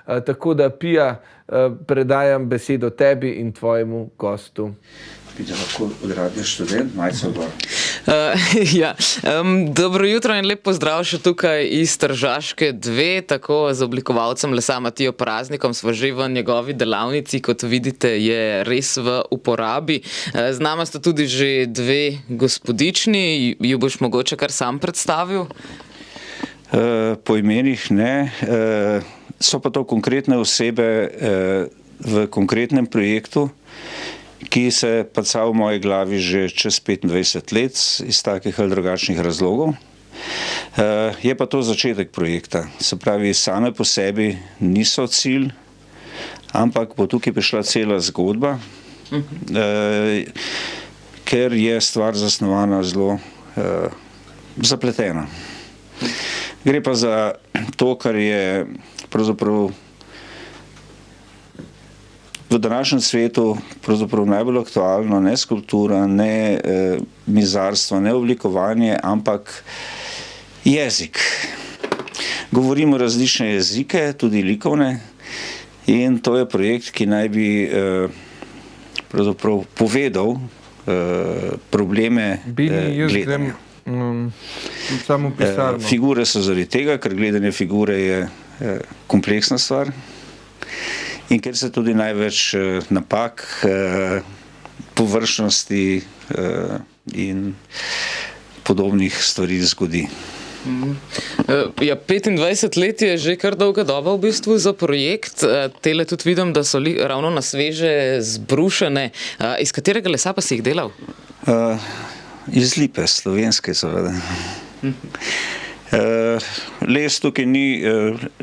Tako da, Pija, predajam besedo tebi in tvojemu gostu. Pita, lahko odradiš študent, Majca gor. Dobro jutro in lep pozdrav še tukaj iz Tržaške 2, tako z oblikovalcem lesa Matijo Praznikom smo že v njegovi delavnici, kot vidite, je res v uporabi. Z nama sta tudi že dve gospodični, ju boš mogoče kar sam predstavil? Po imenih ne, so pa to konkretne osebe v konkretnem projektu, ki se paca v moji glavi že čez 25 let iz takih ali drugačnih razlogov. Je pa to začetek projekta, se pravi, same po sebi niso cilj, ampak bo tukaj prišla cela zgodba, ker je stvar zasnovana zelo zapletena. Gre pa za to, kar je pravzaprav v današnjem svetu pravzaprav najbolj aktualno, ne skulptura, ne mizarstvo, ne oblikovanje, ampak jezik. Govorimo različne jezike, tudi likovne, in to je projekt, ki naj bi pravzaprav povedal probleme gledanja. Samo pisarno. Figure so zaradi tega, ker gledanje figure je kompleksna stvar. In ker se tudi največ napak, površnosti in podobnih stvari zgodi. Ja, 25 let je že kar dolga doba v bistvu za projekt. Tele tudi vidim, da so ravno na sveže zbrušene. Iz katerega lesa pa si jih delal? Iz lipe, slovenske seveda. Les tukaj ni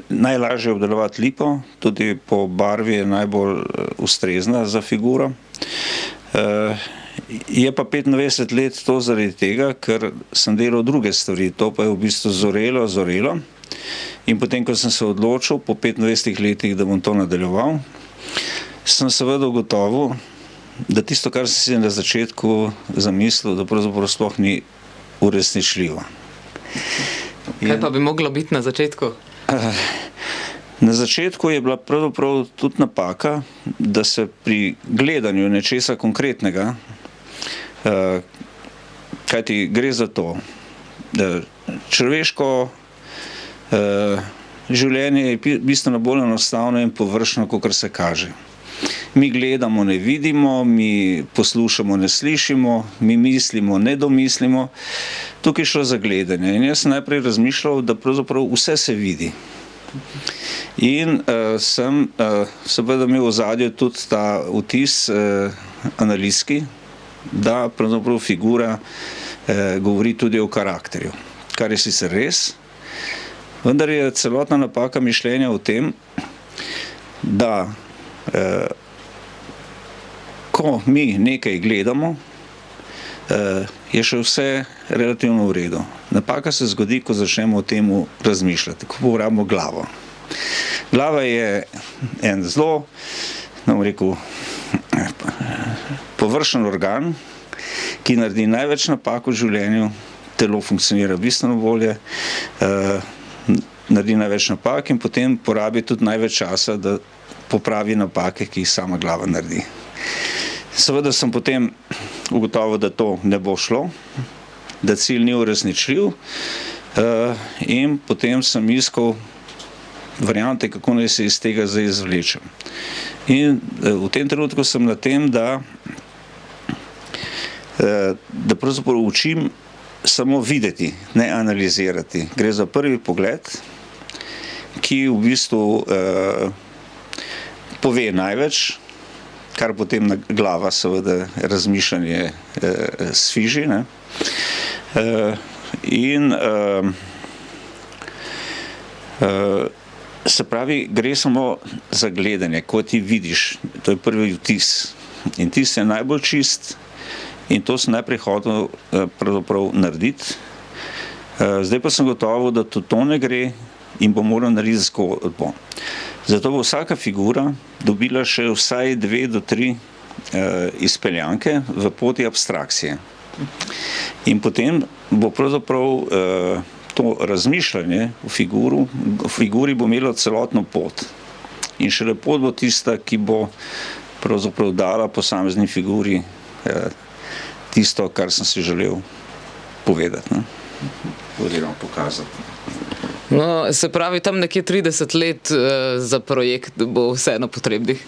najlažje obdelovati lipo, tudi po barvi je najbolj ustrezna za figuro. Je pa 25 let to zaradi tega, ker sem delal druge stvari, to pa je v bistvu zorelo. In potem, ko sem se odločil po 25 letih, da bom to nadaljeval, sem seveda ugotovil, da tisto, kar sem si na začetku zamislil, da pravzaprav sploh ni uresničljivo. Kaj pa bi moglo biti na začetku? Na začetku je bila pravzaprav tudi napaka, da se pri gledanju nečesa konkretnega, kajti gre za to, da človeško življenje je bistveno bolj enostavno in površno, kakor se kaže. Mi gledamo, ne vidimo, mi poslušamo, ne slišimo, mi mislimo, ne domislimo. Tukaj je šlo za gledanje. In jaz sem najprej razmišljal, da pravzaprav vse se vidi. In sem seveda imel v ozadju tudi ta vtis analitski, da pravzaprav figura govori tudi o karakterju. Kar je sicer res, vendar je celotna napaka mišljenja v tem, da ko mi nekaj gledamo, je še vse relativno v redu. Napaka se zgodi, ko začnemo o tem razmišljati, ko uporabimo glavo. Glava je en zelo, površen organ, ki naredi največ napak v življenju, telo funkcionira bistveno bolje, naredi največ napak in potem porabi tudi največ časa, da popravi napake, ki jih sama glava naredi. Seveda sem potem ugotovil, da to ne bo šlo, da cilj ni uresničljiv, in potem sem iskal variante, kako naj se iz tega zdaj izvlečem. In v tem trenutku sem na tem, da pravzaprav učim samo videti, ne analizirati. Gre za prvi pogled, ki v bistvu pove največ, kar potem glava seveda razmišljanje sfiži, ne. In se pravi, gre samo za gledanje, ko ti vidiš, to je prvi vtis. In vtis je najbolj čist in to sem najprej hotel pravzaprav narediti. Zdaj pa sem gotovo, da to ne gre in bo moral narediti zgodbo. Zato bo vsaka figura dobila še vsaj 2 do 3 izpeljanke v poti abstrakcije. In potem bo pravzaprav to razmišljanje v figuri bo imelo celotno pot. In šele pot bo tista, ki bo pravzaprav dala posamezni figuri tisto, kar sem si želel povedati, ne? Oziroma pokazati. No, se pravi, tam nekje 30 let za projekt bo vseeno potrebnih.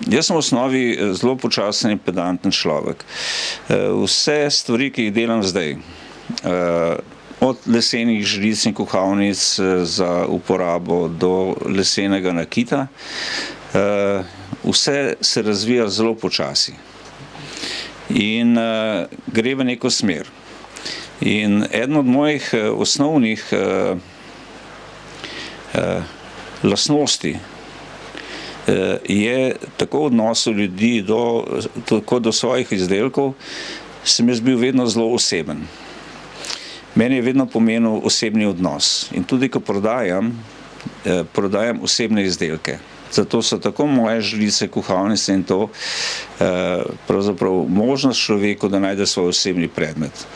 Jaz sem v osnovi zelo počasen in pedanten človek. Vse stvari, ki jih delam zdaj, od lesenih žlic in kuhalnic za uporabo do lesenega nakita, vse se razvija zelo počasi in gre v neko smer. In eden od mojih osnovnih lastnosti je tako v odnosu ljudi kot do svojih izdelkov, sem jaz bil vedno zelo oseben. Meni je vedno pomenil osebni odnos in tudi, ko prodajam osebne izdelke. Zato so tako moje žlice, kuhalnice in to pravzaprav možnost človeku, da najde svoj osebni predmet.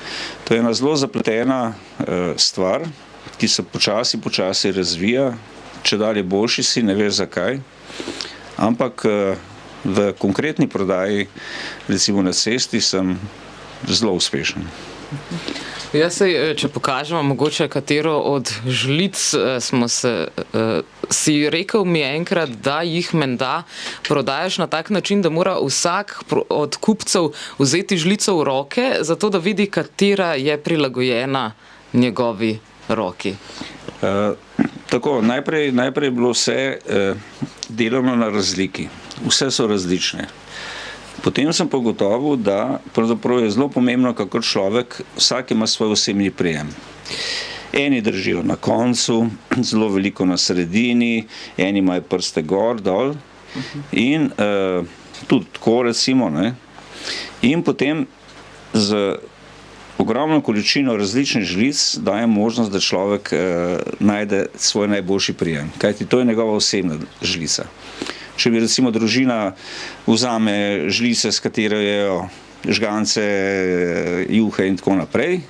To je ena zelo zapletena stvar, ki se počasi razvija, čedalje boljši si, ne veš zakaj, ampak v konkretni prodaji, recimo na cesti, sem zelo uspešen. Če pokažemo mogoče katero od žlic, si rekel mi enkrat, da jih menda prodajaš na tak način, da mora vsak od kupcev vzeti žlico v roke, zato da vidi, katera je prilagojena njegovi roki. Tako, najprej je bilo vse delovno na razliki. Vse so različne. Potem sem pogotovil, da pravzaprav je zelo pomembno, kako človek, vsak ima svoj osebni prijem. Eni držijo na koncu, zelo veliko na sredini, eni imajo prste gor, dol in tudi tako recimo, ne. In potem z ogromno količino različnih žlic daje možnost, da človek najde svoj najboljši prijem, kajti to je njegova osebna žlica. Če bi recimo družina vzame žlice, s katero jejo žgance, juhe in tako naprej,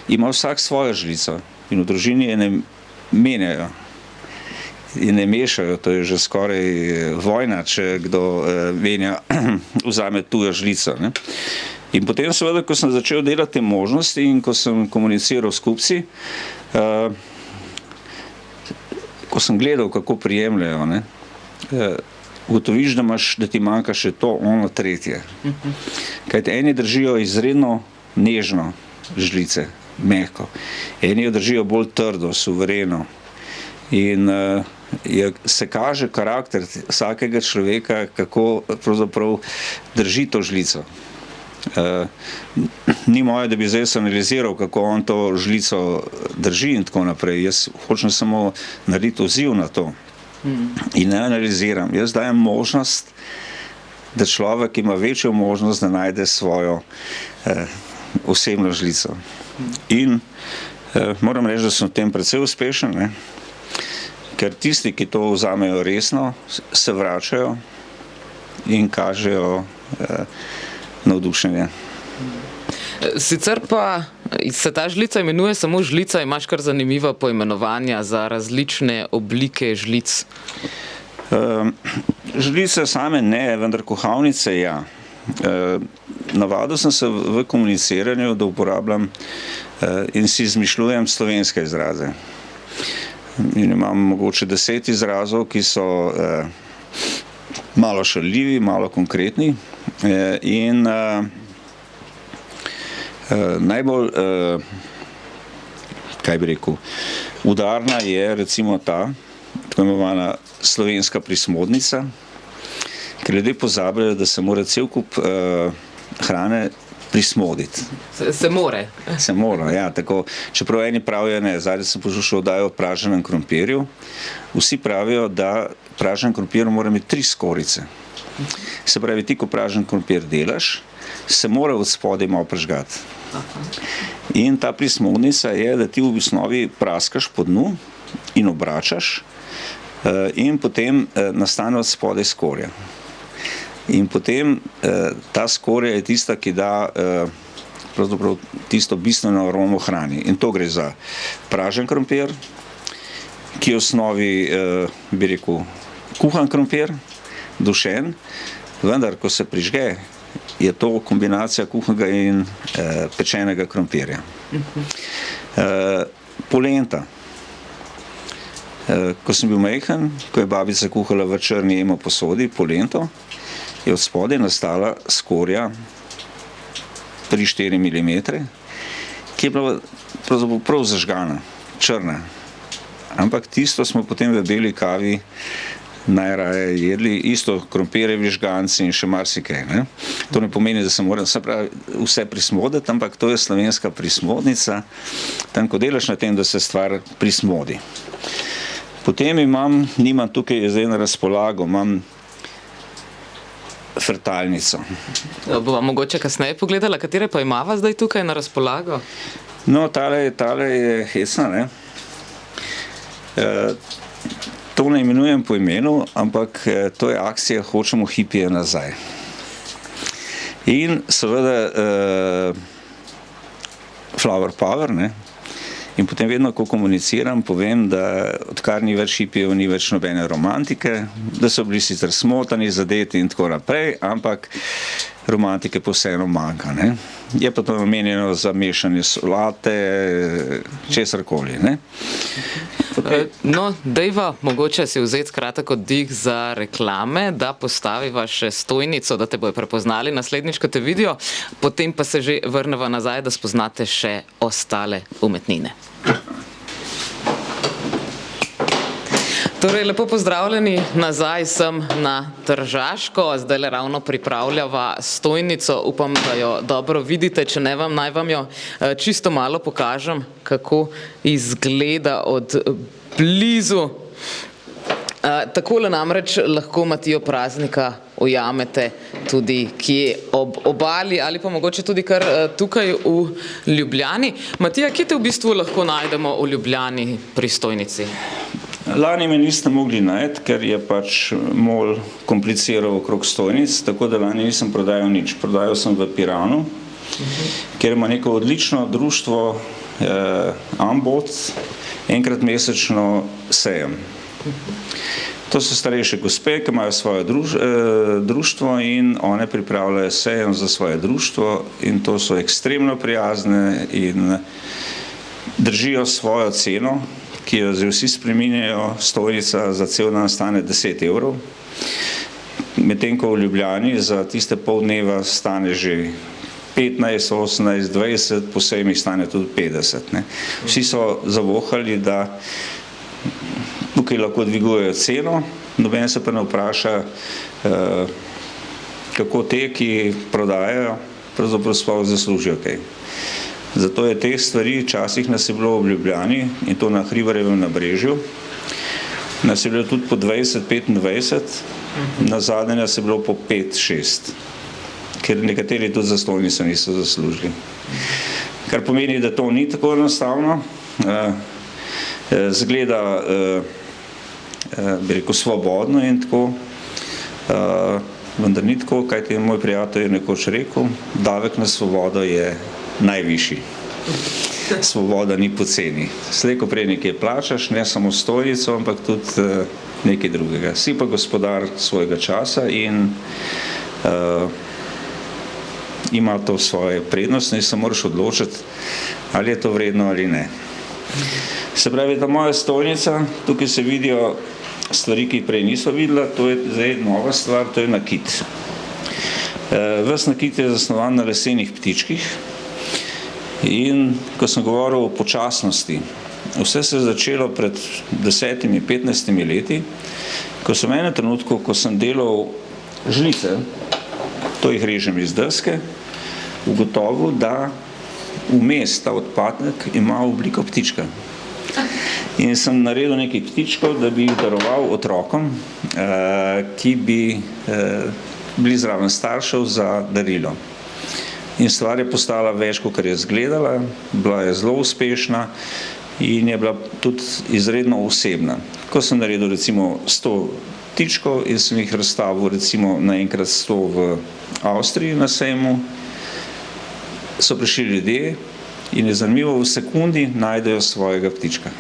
ima vsak svojo žlico in v družini je ne menjajo in ne mešajo, to je že skoraj vojna, če kdo vzame tujo žlico, ne. In potem seveda, ko sem začel delati te možnosti in ko sem komuniciral s kupci, ko sem gledal, kako prijemljajo, ne, ugotoviš, da ti manjka še to, ono, tretje. Kajti eni držijo izredno nežno žlice, mehko. Eni jo držijo bolj trdo, suvereno. In se kaže karakter vsakega človeka, kako pravzaprav drži to žlico. Ni moje, da bi zdaj analiziral, kako on to žlico drži in tako naprej. Jaz hočem samo narediti odziv na to. In ne analiziram. Jaz dajem možnost, da človek ima večjo možnost, da najde svojo osebno žlico. In moram reči, da sem v tem precej uspešen, ne? Ker tisti, ki to vzamejo resno, se vračajo in kažejo navdušenje. Sicer pa se ta žlica imenuje samo žlica, imaš kar zanimiva poimenovanja za različne oblike žlic. Žlice same ne, vendar kuhalnice ja. Navadil sem se v komuniciranju, da uporabljam in si izmišljujem slovenske izraze. In imam mogoče 10 izrazov, ki so malo šaljivi, malo konkretni in najbolj, kaj bi rekel, udarna je recimo ta, tako imenovana slovenska prismodnica, ker ljudje pozabljajo, da se mora cel kup hrane prismoditi. Se more? Se mora, ja, tako. Čeprav eni pravijo ne, zadnji sem poslušal oddajo o praženem krompirju, vsi pravijo, da pražen krompir mora imeti 3 skorice. Se pravi, ti, ko pražen krompir delaš, se mora od spodaj malo prežgati. In ta prismodnica je, da ti v osnovi praskaš po dnu in obračaš in potem nastane od spodaj skorja. In potem ta skorja je tista, ki da pravzaprav tisto bistveno aromo hrani. In to gre za pražen krompir, ki je v osnovi, bi rekel, kuhan krompir, dušen, vendar, ko se prižge, je to kombinacija kuhanega in pečenega krompirja. Polenta. Ko sem bil majhen, ko je babica kuhala v črni emo posodi polento, je od spodaj nastala skorja 3-4 mm, ki je bila pravzaprav prav zažgana, črna. Ampak tisto smo potem v beli kavi najraje jedli, isto krompirjevi žganci in še marsikaj. Ne? To ne pomeni, da se mora vse prismoditi, ampak to je slovenska prismodnica, tam, ko delaš na tem, da se stvar prismodi. Potem nimam tukaj zdaj na razpolago, imam frtalnico. Bova mogoče kasneje pogledala, katere pa imava zdaj tukaj na razpolago? No, tale je hecna, ne? To ne imenujem po imenu, ampak to je akcija Hočemo hipije nazaj. In seveda Flower Power, ne? In potem vedno, ko komuniciram, povem, da odkar ni več hipijev, ni več nobene romantike, da so bili sicer smotani, zadeti in tako naprej, ampak romantike pa vseeno manjka, ne? Je pa to namenjeno za mešanje solate, česarkoli, ne? No, dejva mogoče si vzeti kratek oddih za reklame, da postaviva še stojnico, da te bojo prepoznali naslednjič, ko te vidijo, potem pa se že vrneva nazaj, da spoznate še ostale umetnine. Torej, lepo pozdravljeni nazaj sem na Tržaško, zdajle ravno pripravljava stojnico, upam, da jo dobro vidite, če ne vam, naj vam jo čisto malo pokažem, kako izgleda od blizu. Takole namreč lahko Matijo Praznika ujamete tudi kje ob obali ali pa mogoče tudi kar tukaj v Ljubljani. Matija, kje te v bistvu lahko najdemo v Ljubljani pri stojnici? Lani me niste mogli najti, ker je pač MOL kompliciral okrog stojnic, tako da lani nisem prodajal nič. Prodajal sem v Piranu, kjer ima neko odlično društvo Ambot, enkrat mesečno sejem. To so starejše gospe, ki imajo svoje društvo in one pripravljajo sejem za svoje društvo in to so ekstremno prijazne in držijo svojo ceno, ki jo zdaj vsi spreminjajo, stojnica za cel dan stane 10 €, medtem ko v Ljubljani za tiste pol dneva stane že 15, 18, 20, po sejmih stane tudi 50. Ne. Vsi so zavohali, da tukaj lahko dvigujejo ceno, noben se pa ne vpraša, kako te, ki prodajajo, pravzaprav sploh zaslužijo kaj. Zato je teh stvari, včasih nas je bilo v Ljubljani in to na Hribarjevem nabrežju, nas je bilo tudi po 20-25, nazadnje nas je bilo po 5-6, ker nekateri tudi za stojnico niso zaslužili. Kar pomeni, da to ni tako enostavno, zgleda, bi rekel, svobodno in tako, vendar ni tako, kajti moj prijatelj je nekoč rekel, davek na svobodo je najvišji. Svoboda ni poceni. Slej ko prej nekaj plačaš, ne samo stojnico, ampak tudi nekaj drugega. Si pa gospodar svojega časa in ima to svoje prednosti in se moraš odločiti, ali je to vredno ali ne. Se pravi, ta moja stojnica, tukaj se vidijo stvari, ki prej niso videla, to je zdaj nova stvar, to je nakit. Ves nakit je zasnovan na lesenih ptičkih. In ko sem govoril o počasnosti, vse se je začelo pred 10-15 leti, ko sem v enem trenutku, ko sem delal žlice, to jih režem iz deske, ugotovil, da vmes ta odpadek ima obliko ptička. In sem naredil nekaj ptičkov, da bi jih daroval otrokom, ki bi bili zraven staršev za darilo. In stvar je postala več, kot je izgledala, bila je zelo uspešna in je bila tudi izredno osebna. Ko sem naredil recimo 100 ptičkov in sem jih razstavil recimo naenkrat 100 v Avstriji na sejmu, so prišli ljudje in je zanimivo, v sekundi najdejo svojega ptička.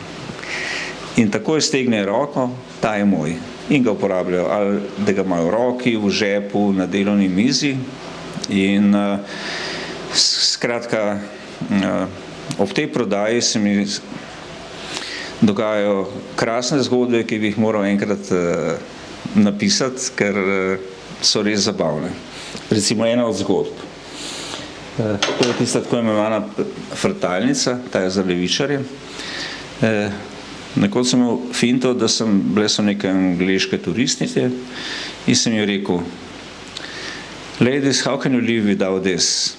In takoj stegne roko, ta je moj. In ga uporabljajo, ali da ga imajo v roki, v žepu, na delovni mizi. In skratka, ob tej prodaji se mi dogajajo krasne zgodbe, ki bi jih moral enkrat napisati, ker so res zabavne. Recimo ena od zgodb. To je tista tako imenovana frtalnica, ta je za levičarje. Nekoč sem imel finto, da bile so neke angleške turistnice in sem jo rekel: "Ladies, how can you live without this?"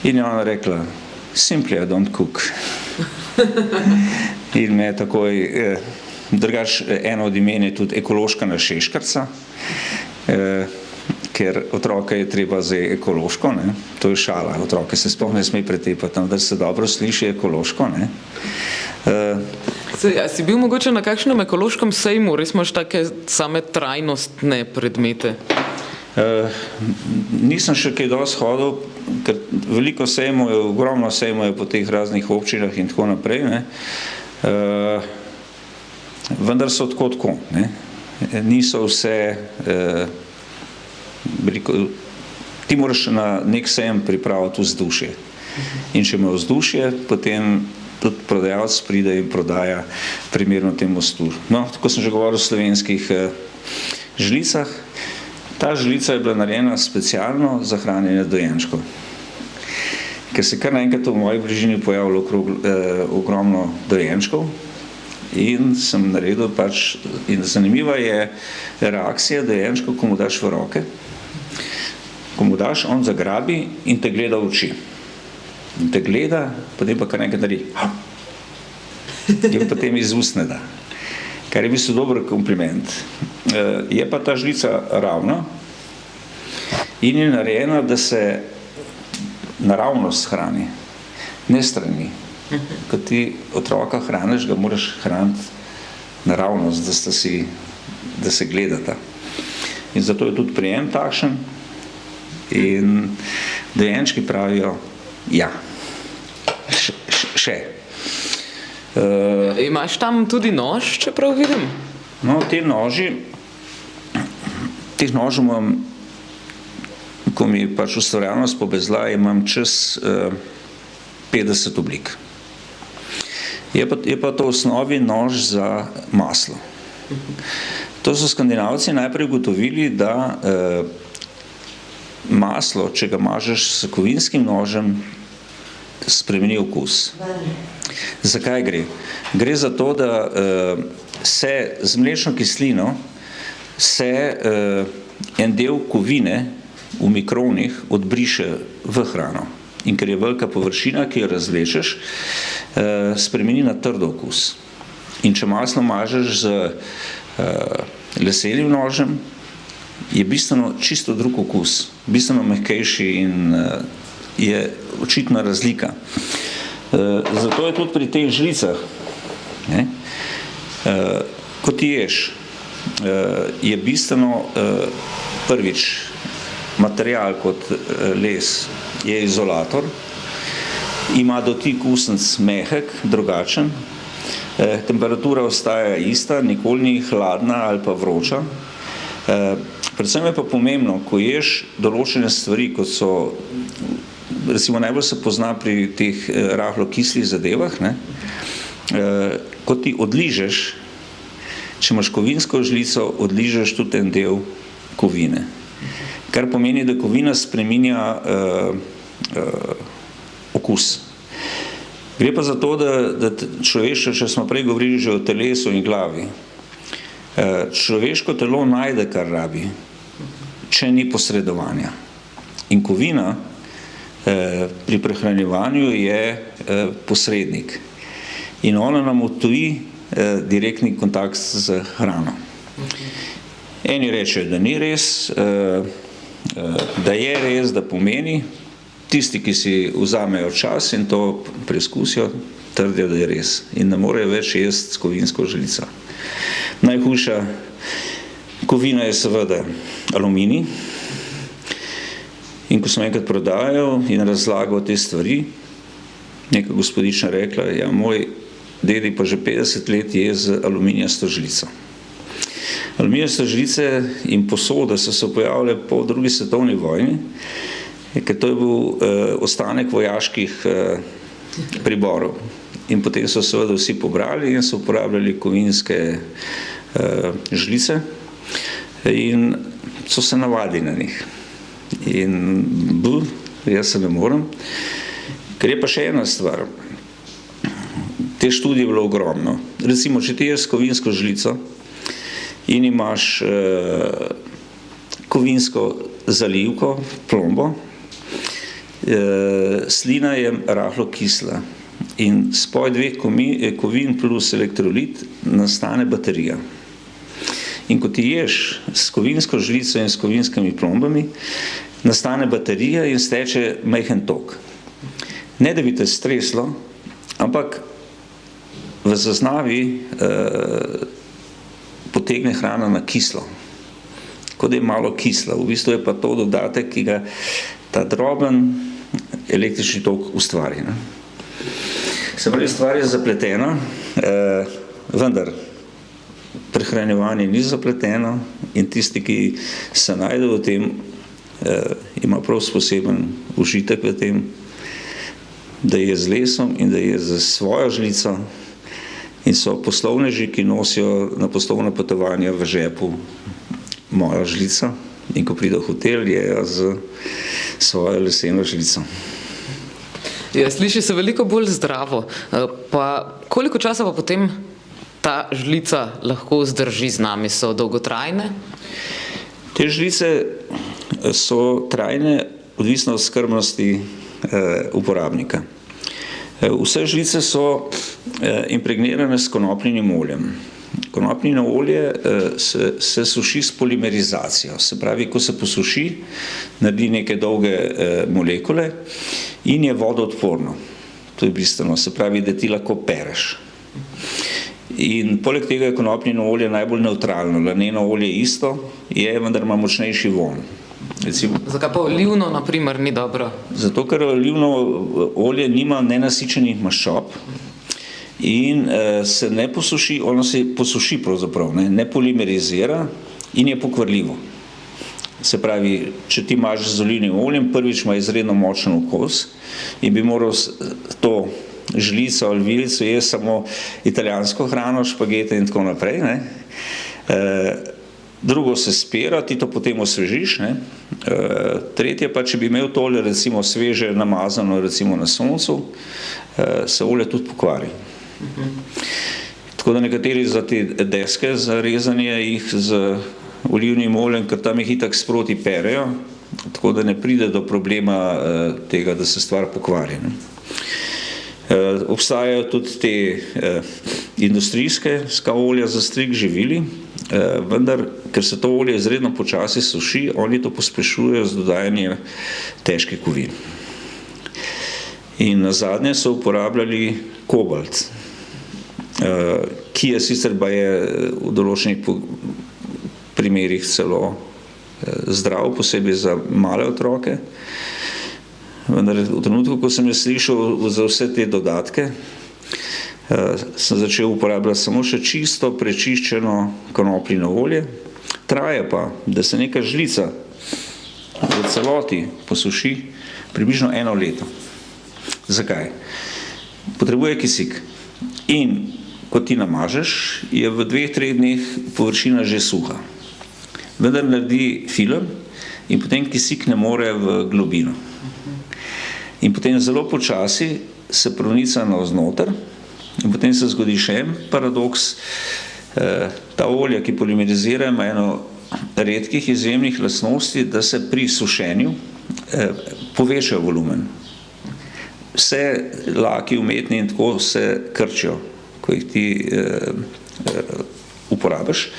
In je ona rekla: "Simply I don't cook." In me je takoj, drugač eno od imen je tudi ekološka našeškarca, ker otroke je treba zdaj ekološko, ne? To je šala, otroke se sploh ne sme pretepati, da se dobro sliši ekološko, ne? A si bil mogoče na kakšnem ekološkem sejmu, res imaš take same trajnostne predmete? Nisem še kaj dosti hodil, ker veliko sejmov je, ogromno sejmov je po teh raznih občinah in tako naprej, ne? Vendar so tako, ne? Niso vse, ti moraš na nek sejem pripraviti vzdušje. In če ima vzdušje, potem tudi prodajalec pride in prodaja primerno temu vzdušju. No, tako sem že govoril o slovenskih žlicah. Ta žlica je bila narejena specialno za hranjenje dojenčkov. Ker se kar naenkrat v moji bližini pojavilo ogromno dojenčkov in sem naredil pač, in zanimiva je reakcija dojenčkov, ko mu daš v roke. Ko mu daš, on zagrabi in te gleda v oči. In te gleda, potem pa kar nekaj naredi. In potem iz ust ne da. Kar je v bistvu dober kompliment. Je pa ta žlica ravna in je narejena, da se naravnost hrani, ne strani. Ko ti otroka hraniš, ga moraš hraniti naravnost, da se gledata. In zato je tudi prijem takšen in dojenčki pravijo ja, še. Imaš tam tudi nož, čeprav vidim? No, teh nožev imam, ko mi pač ustvarjalnost pobezla, imam čez 50 oblik. Je pa to v osnovi nož za maslo. To so Skandinavci najprej ugotovili, da maslo, če ga mažeš s kovinskim nožem, spremeni okus. Zakaj gre? Gre za to, da se z mlečno kislino en del kovine v mikronih odbriše v hrano. In ker je velika površina, ki jo razvlečeš, spremeni na trdo okus. In če maslo mažeš z lesenim nožem, je bistveno čisto drug okus, bistveno mehkejši in je očitna razlika. Zato je tudi pri teh žlicah, ne, ko ti ješ, je bistveno prvič material kot les je izolator, ima dotik usnc mehek, drugačen, temperatura ostaja ista, nikoli ni hladna ali pa vroča. Predvsem je pa pomembno, ko ješ določene stvari, kot so, recimo najbolj se pozna pri teh rahlo kislih zadevah, ne, ko ti odližeš, če imaš kovinsko žlico, odližeš tudi en del kovine. Kar pomeni, da kovina spreminja okus. Gre pa za to, da človeško, če smo prej govorili že o telesu in glavi, človeško telo najde, kar rabi, če ni posredovanja. In kovina pri prehranjevanju je posrednik. In ona nam odtuji direktni kontakt z hrano. Eni rečejo, da ni res, da je res, da pomeni. Tisti, ki si vzamejo čas in to preizkusijo, trdijo, da je res. In ne morejo več jesti s kovinsko žlico. Najhujša kovina je seveda aluminij. In ko sem enkrat prodajal in razlagal te stvari, neka gospodična rekla, ja, moj dedi pa že 50 let je z aluminijasto žlico. Aluminijaste žlice in posode so se pojavile po drugi svetovni vojni, ker to je bil ostanek vojaških priborov. In potem so seveda vsi pobrali in so uporabljali kovinske žlice in so se navadili na njih. In jaz se ne morem. Ker je pa še ena stvar. Te študije je bilo ogromno. Recimo, če ti ješ kovinsko žlico in imaš kovinsko zalivko, plombo, slina je rahlo kisla in spoj dveh kovin plus elektrolit nastane baterija. In ko ti ješ s kovinsko žlico in s kovinskimi plombami, nastane baterija in steče majhen tok. Ne da bi te streslo, ampak v zaznavi potegne hrana na kislo. Kot da je malo kisla. V bistvu je pa to dodatek, ki ga ta droben električni tok ustvari. Se pravi, stvar je zapletena, vendar prehranjevanje ni zapleteno in tisti, ki se najde v tem, ima prav poseben užitek v tem, da je z lesom in da je z svojo žlico in so poslovneži, ki nosijo na poslovna potovanja v žepu mojo žlico in ko pride v hotel, je z svojo leseno žlico. Ja, sliši se veliko bolj zdravo. Pa koliko časa pa potem ta žlica lahko zdrži z nami? So dolgotrajne? Te žlice so trajne, odvisno od skrbnosti uporabnika. Vse žlice so impregnirane s konopljinim oljem. Konopljino olje se suši s polimerizacijo, se pravi, ko se posuši, naredi neke dolge molekule in je vodoodporno. To je bistveno, se pravi, da ti lahko pereš. In poleg tega je konopljino olje najbolj nevtralno, laneno olje isto, je, vendar ima močnejši vonj. Zakaj pa olivno, na primer, ni dobro? Zato, ker olivno olje nima nenasičenih maščob in se ne posuši, ono se posuši pravzaprav, ne polimerizira in je pokvarljivo. Se pravi, če ti mažeš z olivnim oljem, prvič ima izredno močen okus in bi moral to žlico ali vilico je samo italijansko hrano, špagete in tako naprej. Drugo se spira, ti to potem osvežiš. Tretje pa, če bi imel tole recimo sveže namazano recimo na soncu, se olje tudi pokvari. Tako da nekateri za te deske za rezanje jih z olivnim oljem, ker tam jih itak sproti perejo, tako da ne pride do problema tega, da se stvar pokvari. Obstajajo tudi te industrijske olja za strik živili, vendar, ker se to olje izredno počasi suši, oni to pospešujejo z dodajanjem težkih kovin. In nazadnje so uporabljali kobalt, ki je sicer v določenih primerih celo zdrav, posebej za male otroke. Vendar v trenutku, ko sem slišal za vse te dodatke, sem začel uporabljati samo še čisto prečiščeno konopljino olje. Traja pa, da se neka žlica v celoti posuši približno 1 leto. Zakaj? Potrebuje kisik. In ko ti namažeš, je v 2-3 dneh površina že suha. Vendar naredi film in potem kisik ne more v globino. In potem zelo počasi se pronica navznoter in potem se zgodi še en paradoks. Ta olja, ki polimerizira, ima eno redkih izjemnih lastnosti, da se pri sušenju poveča volumen. Vse laki umetni in tako se krčijo, ko jih ti uporabiš.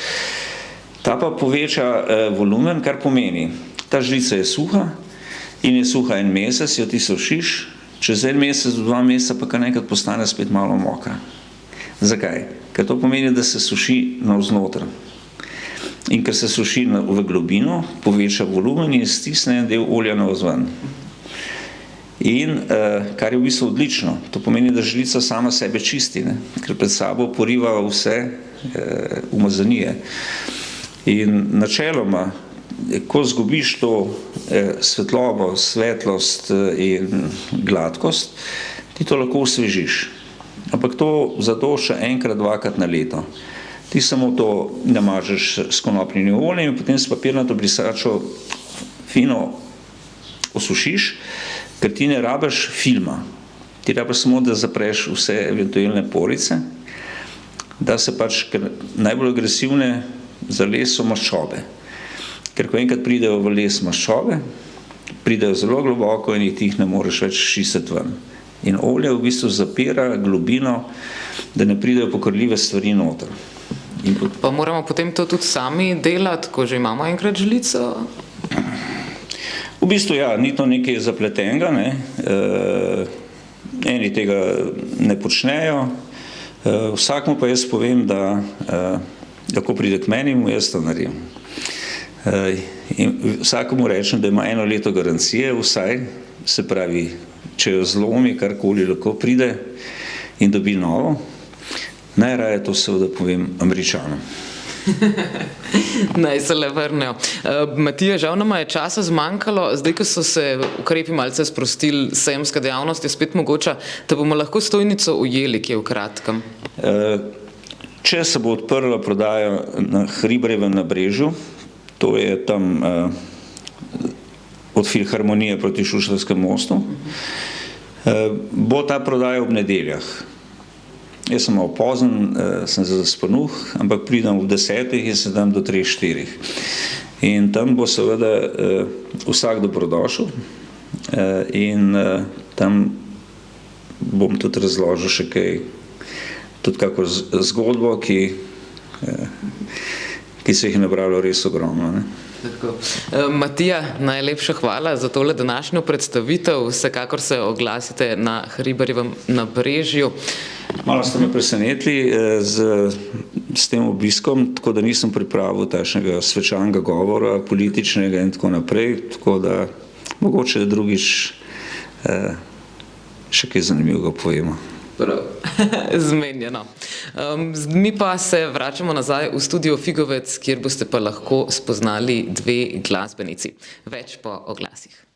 Ta pa poveča volumen, kar pomeni, ta žlica je suha in je suha 1 mesec, jo ti sušiš, čez 1 mesec do 2 meseca pa kar nekaj postane spet malo mokra. Zakaj? Ker to pomeni, da se suši navznoter. In ker se suši v globino, poveča volumen in stisne en del olja navzven. In kar je v bistvu odlično, to pomeni, da žlica sama sebe čisti, ne? Ker pred sabo poriva vse umazanije. In načeloma, ko zgubiš to svetlobo, svetlost in gladkost, ti to lahko osvežiš. Ampak to zadošča enkrat, dvakrat na leto. Ti samo to namažeš s konopljnim oljem in potem s papirnato brisačo fino osušiš, ker ti ne rabiš filma. Ti rabiš samo, da zapreš vse eventualne porice, da se pač, ker najbolj agresivne za les so maščobe. Ker ko enkrat pridejo v les maščobe, pridejo zelo globoko in jih ne moreš več čistiti ven. In olje v bistvu zapira globino, da ne pridejo pokrljive stvari noter. Pa moramo potem to tudi sami delati, ko že imamo enkrat žlico? V bistvu ja, ni to nekaj zapletenega, ne. Eni tega ne počnejo, vsakmu pa jaz povem, da lahko pride k meni, mu jaz to naredim. In vsakemu rečem, da ima 1 leto garancije vsaj, se pravi, če jo zlomi, karkoli lahko pride in dobi novo. Najraje to seveda povem Američanom. Naj se le vrnejo. Matija, žal nama je časa zmanjkalo, zdaj, ko so se ukrepi malce sprostili, sejemska dejavnost je spet mogoča, da bomo lahko stojnico ujeli, ki je v kratkem. Če se bo odprla prodaja na Hribarjevem nabrežju, to je tam od Filharmonije proti Šuštarskemu mostu, bo ta prodaja ob nedeljah. Jaz sem malo pozen, sem za zaspanuh, ampak pridem ob 10 in se dam do 3-4. In tam bo seveda vsak dobrodošel in tam bom tudi razložil še kaj, tudi kako zgodbo, ki se jih je nabralo res ogromno, ne. Matija, najlepša hvala za tole današnjo predstavitev. Vsekakor se oglasite na Hribarjevem nabrežju. Malo ste me presenetili s tem obiskom, tako da nisem pripravil takšnega svečanega govora, političnega in tako naprej, tako da mogoče drugič še kaj zanimivega povemo. Prav, zmenjeno. Mi pa se vračamo nazaj v studio Figovec, kjer boste pa lahko spoznali 2 glasbenici. Več po oglasih.